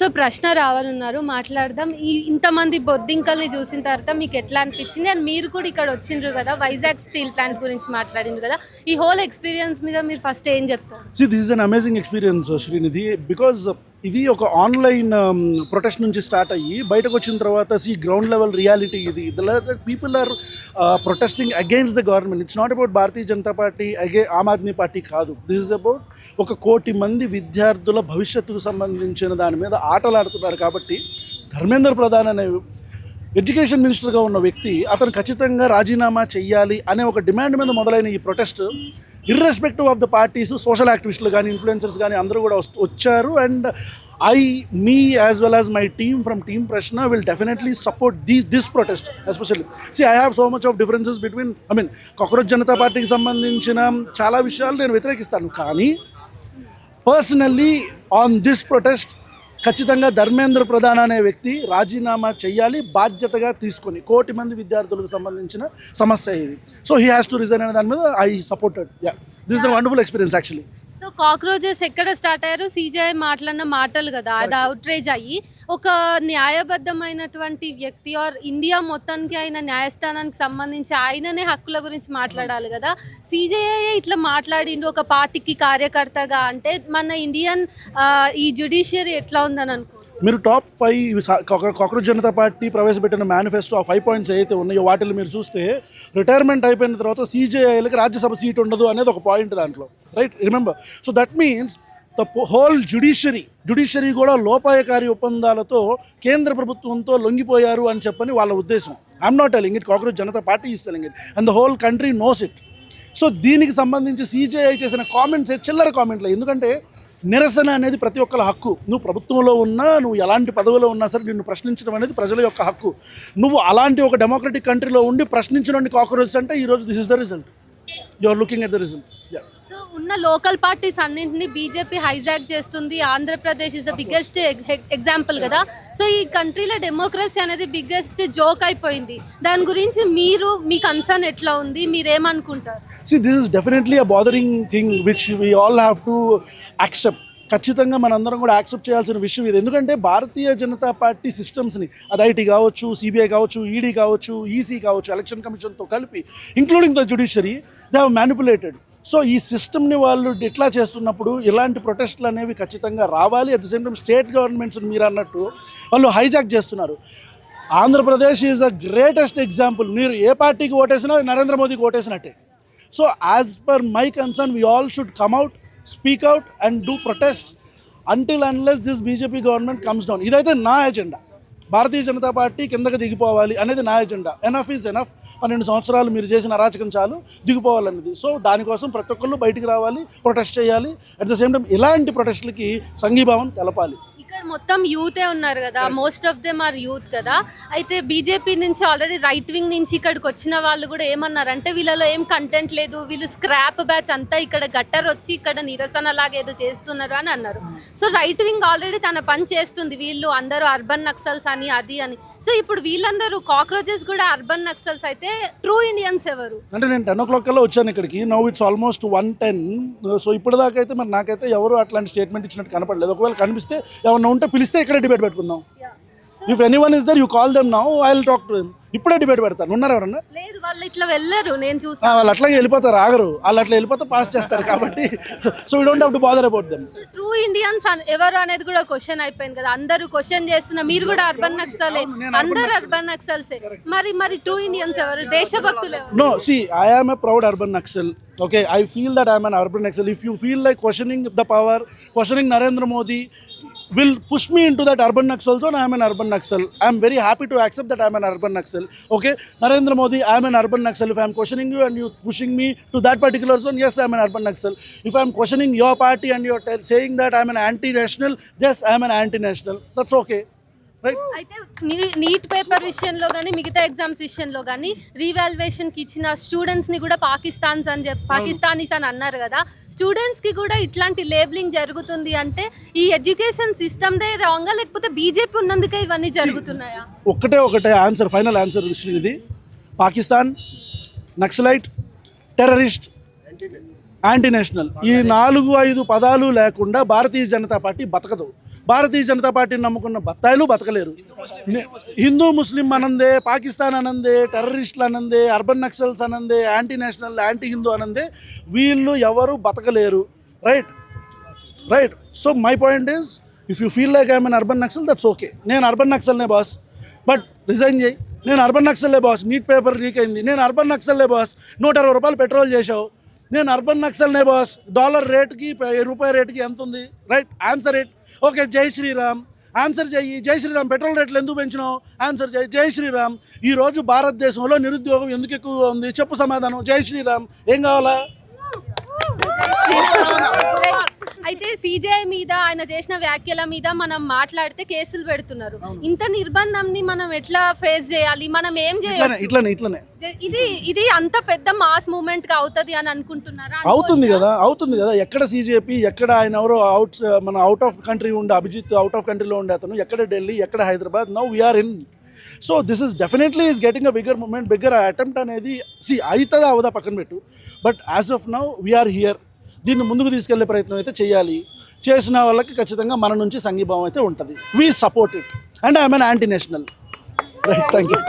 So ప్రశ్న రావాలన్నారు మాట్లాడదాం. ఇంతమంది బొద్దింకల్ని చూసిన తర్వాత మీకు ఎట్లా అనిపించింది? అండ్ మీరు కూడా ఇక్కడ వచ్చిండ్రు కదా, వైజాగ్ స్టీల్ ప్లాంట్ గురించి మాట్లాడిండ్రు కదా, ఈ హోల్ ఎక్స్పీరియన్స్ మీద మీరు ఫస్ట్ ఏం చెప్తారు? See, this is an amazing experience, Srinidhi, because ఇది ఒక ఆన్లైన్ ప్రొటెస్ట్ నుంచి స్టార్ట్ అయ్యి బయటకు వచ్చిన తర్వాత గ్రౌండ్ లెవెల్ రియాలిటీ ఇది people are protesting against the government. It's not about Bharatiya Janata Party Aam Aadmi Party కాదు. దిస్ ఇస్ అబౌట్ 1 కోటి మంది విద్యార్థుల భవిష్యత్తుకు సంబంధించిన దాని మీద ఆటలాడుతున్నారు. కాబట్టి ధర్మేంద్ర ప్రధాన్ అనే ఎడ్యుకేషన్ మినిస్టర్గా ఉన్న వ్యక్తి అతను ఖచ్చితంగా రాజీనామా చెయ్యాలి అనే ఒక డిమాండ్ మీద మొదలైన ఈ protest irrespective of the parties, social యాక్టివిస్టులు కానీ ఇన్ఫ్లుయెన్సర్స్ కానీ అందరూ కూడా వచ్చారు. And me as well as my team from Team Prashna will definitely support this protest especially. See, I have so much of differences between, Cockroach Janata Party కి సంబంధించిన చాలా విషయాలు నేను వ్యతిరేకిస్తాను. కానీ పర్సనల్లీ ఆన్ దిస్ ప్రొటెస్ట్ ఖచ్చితంగా ధర్మేంద్ర ప్రధాన్ అనే వ్యక్తి రాజీనామా చేయాలి, బాధ్యతగా తీసుకొని. 1 కోటి మంది విద్యార్థులకు సంబంధించిన సమస్య ఇది. So he has to resign అనే దాని మీద I supported. This is a wonderful experience actually. So cockroaches ఎక్కడ స్టార్ట్ అయ్యారు? సీజీఐ మాట్లాడిన మాటలు కదా, అది అవుట్రేజ్ అయ్యి ఒక న్యాయబద్ధమైనటువంటి వ్యక్తి ఆర్ ఇండియా మొత్తానికి ఆయన న్యాయస్థానానికి సంబంధించి ఆయననే హక్కుల గురించి మాట్లాడాలి కదా. సీజేఐ ఇట్లా మాట్లాడిండు ఒక పార్టీకి కార్యకర్తగా అంటే మన ఇండియన్ ఈ జ్యుడిషియరీ ఎట్లా ఉందని అనుకో. మీరు టాప్ 5 కాక్రోచ్ జనతా పార్టీ ప్రవేశపెట్టిన మేనిఫెస్టో, ఆ 5 పాయింట్స్ ఏవైతే ఉన్నాయో వాటిని మీరు చూస్తే రిటైర్మెంట్ అయిపోయిన తర్వాత సీజేఐలకి రాజ్యసభ సీట్ ఉండదు అనేది ఒక పాయింట్ దాంట్లో, right? Remember. So that means the whole judiciary కూడా లోపాయకారి ఒప్పందాలతో కేంద్ర ప్రభుత్వంతో లొంగిపోయారు అని చెప్పని వాళ్ళ ఉద్దేశం. I'm not telling it, cockroach Janata party is telling it and the whole country knows it. So దీనికి సంబంధించి సీజేఐ చేసిన కామెంట్స్ చిల్లర కామెంట్లు. ఎందుకంటే నిరసన అనేది ప్రతి ఒక్కరి హక్కు. నువ్వు ప్రభుత్వంలో ఉన్నా, నువ్వు ఎలాంటి పదవిలో ఉన్నా సరే నిన్ను ప్రశ్నించడం అనేది ప్రజల యొక్క హక్కు. నువ్వు అలాంటి ఒక డెమోక్రటిక్ కంట్రీలో ఉండి ప్రశ్నించడానికి కాక్రోచ్ అంటే ఈరోజు this is the result. You are looking at the result. So ఉన్న లోకల్ పార్టీస్ అన్నింటినీ బీజేపీ హైజాక్ చేస్తుంది. Andhra Pradesh is the biggest example కదా. సో ఈ కంట్రీలో డెమోక్రసీ అనేది బిగ్గెస్ట్ జోక్ అయిపోయింది. దాని గురించి మీ కన్సర్న్ ఎట్లా ఉంది, మీరేమనుకుంటారు? See, this is definitely a bothering thing which we all have to accept. ఖచ్చితంగా మనందరం కూడా యాక్సెప్ట్ చేయాల్సిన విషయం ఇది. ఎందుకంటే భారతీయ జనతా పార్టీ సిస్టమ్స్ని, అది ఐటీ కావచ్చు, సిబిఐ కావచ్చు, ఈడీ కావచ్చు, ఈసీ కావచ్చు, ఎలక్షన్ కమిషన్తో కలిపి including the judiciary, they have manipulated. So ఈ సిస్టమ్ని వాళ్ళు ఇట్లా చేస్తున్నప్పుడు ఇలాంటి ప్రొటెస్ట్లు అనేవి ఖచ్చితంగా రావాలి. At the same time state governments మీరు అన్నట్టు వాళ్ళు హైజాక్ చేస్తున్నారు. Andhra Pradesh is a greatest example. మీరు ఏ పార్టీకి ఓటేసినా నరేంద్ర మోదీకి ఓటేసినట్టే. So as per my concern, we all should come out, speak out and do protest until unless this BJP government comes down. ఇదైతే నా agenda. భారతీయ Janata party కిందకి దిగిపోవాలి అనేది నా ఎజెండా. Enough is enough. 12 సంవత్సరాలు మీరు చేసిన అరాచకం చాలు, దిగిపోవాలనేది. సో దానికోసం ప్రతి ఒక్కళ్ళు బయటికి రావాలి, ప్రొటెస్ట్ చేయాలి. అట్ ద సేమ్ టైం ఇలాంటి ప్రొటెస్ట్లకి సంఘీభావం తెలపాలి. ఇక్కడ మొత్తం యూతే ఉన్నారు కదా, most of them are youth కదా. అయితే బీజేపీ నుంచి ఆల్రెడీ రైట్ వింగ్ నుంచి ఇక్కడికి వచ్చిన వాళ్ళు కూడా ఏమన్నారంటే వీళ్ళలో ఏం కంటెంట్ లేదు, వీళ్ళు స్క్రాప్ బ్యాచ్ అంతా ఇక్కడ గట్టర్ వచ్చి ఇక్కడ నిరసన లాగా ఏదో చేస్తున్నారు అని అన్నారు. సో రైట్ వింగ్ ఆల్రెడీ తన పని చేస్తుంది, వీళ్ళు అందరూ అర్బన్ నక్సల్స్ అని అది అని. సో ఇప్పుడు వీళ్ళందరూ కాక్రోచెస్ కూడా అర్బన్ నక్సల్స్ అయితే ట్రూ ఇండియన్స్ ఎవరు? అంటే నేను 10 o'clock కల్లా వచ్చాను ఇక్కడికి. Now it's almost 1:10. సో ఇప్పటిదాకా అయితే మరి నాకైతే ఎవరు అట్లాంటి స్టేట్మెంట్ ఇచ్చినట్టు కనపడలేదు. ఒకవేళ కనిపిస్తే ఎవరన్నా ఉంటే పిలిస్తే ఇక్కడే డిబేట్ పెట్టుకుందాం. If anyone is there you call them now, I will talk to them. ఇప్పుడే డిబేట్ పెడతాను. ఉన్నారు ఎవరన్నా? లేదు, వాళ్ళు ఇట్లా వెళ్ళరు, నేను చూసాను. వాళ్ళు అట్లాగే వెళ్ళిపోతారు, ఆగరు. వాళ్ళు అట్లా వెళ్ళిపోతే పాస్ చేస్తారు. కాబట్టి so we don't have to bother about them. True Indians ఎవరు అనేది కూడా క్వశ్చన్ అయిపోయింది కదా. అందరూ క్వశ్చన్ చేస్తున్నా, మీరు కూడా అర్బన్ నక్సలే, అందరు అర్బన్ నక్సల్సే. మరి ట్రూ ఇండియన్స్ ఎవరు, దేశభక్తులు ఎవరు? No, see, I am a proud urban Naxal. Okay, I feel that I am an urban Naxal. If you feel like questioning the power, questioning Narendra Modi will push me into that urban Naxal zone, I am an urban Naxal. I am very happy to accept that I am an urban Naxal. Okay, Narendra Modi, I am an urban Naxal. If I am questioning you and you pushing me to that particular zone, yes, I am an urban Naxal. If I am questioning your party and you are saying that I am an anti-national, yes, I am an anti-national. That's okay. అయితే neat paper విషయంలో కానీ మిగతా exams విషయంలో కానీ రీవాల్యుయేషన్కి ఇచ్చిన స్టూడెంట్స్ని కూడా పాకిస్తానీస్ అని అన్నారు కదా. స్టూడెంట్స్కి కూడా ఇట్లాంటి లేబులింగ్ జరుగుతుంది అంటే ఈ ఎడ్యుకేషన్ సిస్టమ్దే రాంగా, లేకపోతే బీజేపీ ఉన్నందుకే ఇవన్నీ జరుగుతున్నాయా? ఒకటే ఆన్సర్, ఫైనల్ ఆన్సర్ విషయం ఇది. Pakistan, naxalite, terrorist, anti national, ఈ 4-5 పదాలు లేకుండా భారతీయ జనతా పార్టీ బతకదు. భారతీయ జనతా పార్టీని నమ్ముకున్న బత్తాయిలు బతకలేరు. హిందూ ముస్లిం అనందే, పాకిస్తాన్ అనందే, టెర్రరిస్టులు అనందే, అర్బన్ నక్సల్స్ అనందే, యాంటీ నేషనల్, యాంటీ హిందూ అనందే, వీళ్ళు ఎవరు బతకలేరు. Right. So my point is, if you feel like I'm an urban naxal, that's okay. నేను అర్బన్ నక్సల్నే బాస్, బట్ రిజైన్ చేయి. నేను అర్బన్ నక్సల్లే బాస్, నీట్ పేపర్ లీక్ అయింది. నేను అర్బన్ నక్సల్లే బాస్, 120 రూపాయలు పెట్రోల్ చేసావు. నేను అర్బన్ నక్సల్నే బాస్, డాలర్ రేట్కి రూపాయి రేట్కి ఎంత ఉంది? Right, answer it. ఓకే, జై శ్రీరామ్ ఆన్సర్ చెయ్యి. జై శ్రీరామ్, పెట్రోల్ రేట్లు ఎందుకు పెంచినావు? ఆన్సర్ చెయ్యి. జై శ్రీరామ్, ఈరోజు భారతదేశంలో నిరుద్యోగం ఎందుకు ఎక్కువగా ఉంది? చెప్పు సమాధానం. జై శ్రీరామ్. ఏం కావాలా? అయితే సిజేఐ మీద, ఆయన చేసిన వ్యాఖ్యల మీద మనం మాట్లాడితే కేసులు పెడుతున్నారు. ఇంత నిర్బంధంని మనం ఎట్లా ఫేస్ చేయాలి? మనం ఏం చేయాలి? ఇట్లనే ఇది అంత పెద్ద మాస్ మూవ్మెంట్ గా అవుతుంది అని అనుకుంటున్నారా? అవుతుంది కదా. ఎక్కడ సీజేపీ, ఎక్కడ ఆయన ఎవరో మన అవుట్ ఆఫ్ కంట్రీ ఉండే అభిజిత్, అవుట్ ఆఫ్ కంట్రీలో ఉండే అతను, ఎక్కడ ఢిల్లీ, ఎక్కడ Hyderabad. Now we are in. So this is definitely is getting a bigger movement, bigger attempt అనేది. అవుతుందా అవదా పక్కన పెట్టు, but as of now we are here. దీన్ని ముందుకు తీసుకెళ్లే ప్రయత్నం అయితే చేయాలి. చేసిన వాళ్ళకి ఖచ్చితంగా మన నుంచి సంఘీభావం అయితే ఉంటుంది. We support it and I'm an anti national. Right, thank you.